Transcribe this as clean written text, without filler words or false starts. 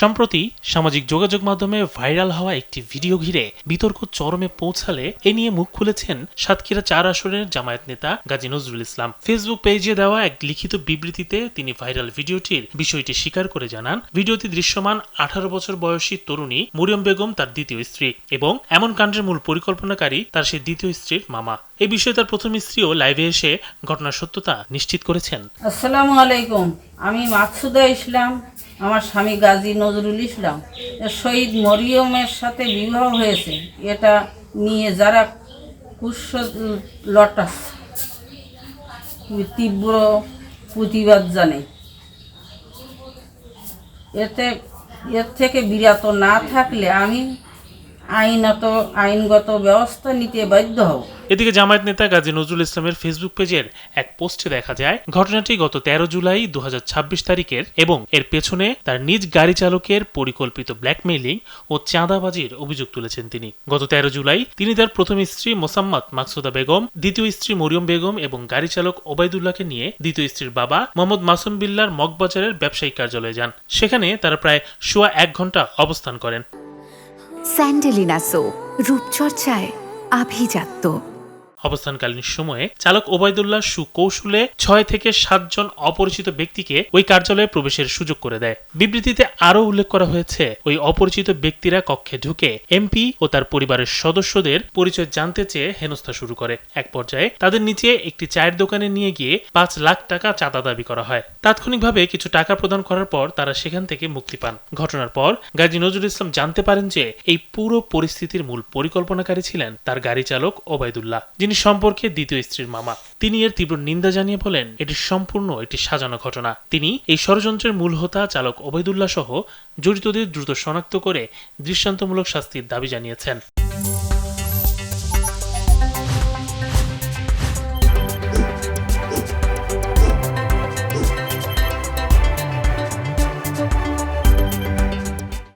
সম্প্রতি সামাজিক যোগাযোগ মাধ্যমে ভাইরাল হওয়া একটি ভিডিও ঘিরে বিতর্ক চরমে পৌঁছালে এ নিয়ে মুখ খুলেছেন সাতক্ষীরা ৪ আসনের জামায়াত নেতা গাজী নজরুল ইসলাম। ফেসবুক পেজে দেওয়া এক লিখিত বিবৃতিতে তিনি ভাইরাল ভিডিওটির বিষয়টি স্বীকার করে জানান, ভিডিওতে দৃশ্যমান ১৮ বছর বয়সী তরুণী মরিয়ম বেগম তার দ্বিতীয় স্ত্রী এবং এমন কাণ্ডের মূল পরিকল্পনাকারী তার সেই দ্বিতীয় স্ত্রীর মামা। এই বিষয়ে তার প্রথম স্ত্রীও লাইভে এসে ঘটনার সত্যতা নিশ্চিত করেছেন। আসসালামু আলাইকুম, আমি মাকসুদা ইসলাম, আমার স্বামী গাজী নজরুল ইসলাম শহীদ মরিয়মের সাথে বিবাহ হয়েছে, এটা নিয়ে যারা কুৎসলটাস তীব্র প্রতিবাদ জানে। এর থেকে বিরত না থাকলে আমি আইনগত ব্যবস্থা নিতে বাধ্য হব। এদিকে জামায়াত নেতা গাজী নজরুল ইসলামের ফেসবুক পেজের এক পোস্টে দেখা যায়, ঘটনাটি গত ১৩ জুলাই ২০২৬ তারিখের এবং এর পেছনে তার নিজ গাড়ি চালকের পরিকল্পিত ব্ল্যাকমেইলিং ও চাঁদাবাজির অভিযোগ তুলেছেন তিনি। গত ১৩ জুলাই তিনি তার প্রথম স্ত্রী মোসাম্মদ মাকসুদা বেগম, দ্বিতীয় স্ত্রী মরিয়ম বেগম এবং গাড়ি চালক ওবায়দুল্লাহকে নিয়ে দ্বিতীয় স্ত্রীর বাবা মোহাম্মদ মাসুম বিল্লাহর মগবাজারের ব্যবসায়িক কার্যালয়ে যান। সেখানে তারা প্রায় সোয়া ১ ঘন্টা অবস্থান করেন। স্যান্ডেলিনা সো, রূপচর্চায় আভিজাত্য। অবস্থানকালীন সময়ে চালক ওবায়দুল্লাহ সুকৌশলে ৬ থেকে ৭ জন অপরিচিত ব্যক্তিকে ওই কার্যালয়ে প্রবেশের সুযোগ করে দেয়। বিবৃতিতে আরও উল্লেখ করা হয়েছে, ওই অপরিচিত ব্যক্তিরা কক্ষে ঢুকে এমপি ও তার পরিবারের সদস্যদের পরিচয় জানতে চেয়ে হেনস্থা শুরু করে। এক পর্যায়ে তাদের নিচে একটি চায়ের দোকানে নিয়ে গিয়ে ৫ লাখ টাকা চাঁদা দাবি করা হয়। তাৎক্ষণিকভাবে কিছু টাকা প্রদান করার পর তারা সেখান থেকে মুক্তি পান। ঘটনার পর গাজী নজরুল ইসলাম জানতে পারেন যে এই পুরো পরিস্থিতির মূল পরিকল্পনাকারী ছিলেন তার গাড়ি চালক ওবায়দুল্লাহ, যিনি সম্পর্কে দ্বিতীয় স্ত্রীর মামা। তিনি এর তীব্র নিন্দা জানিয়ে বলেন, এটি সম্পূর্ণ একটি সাজানো ঘটনা। তিনি এই ষড়যন্ত্রের মূল হোতা চালক ওবায়দুল্লাহ সহ জড়িতদের দ্রুত শনাক্ত করে দৃষ্টান্তমূলক শাস্তির দাবি জানিয়েছেন।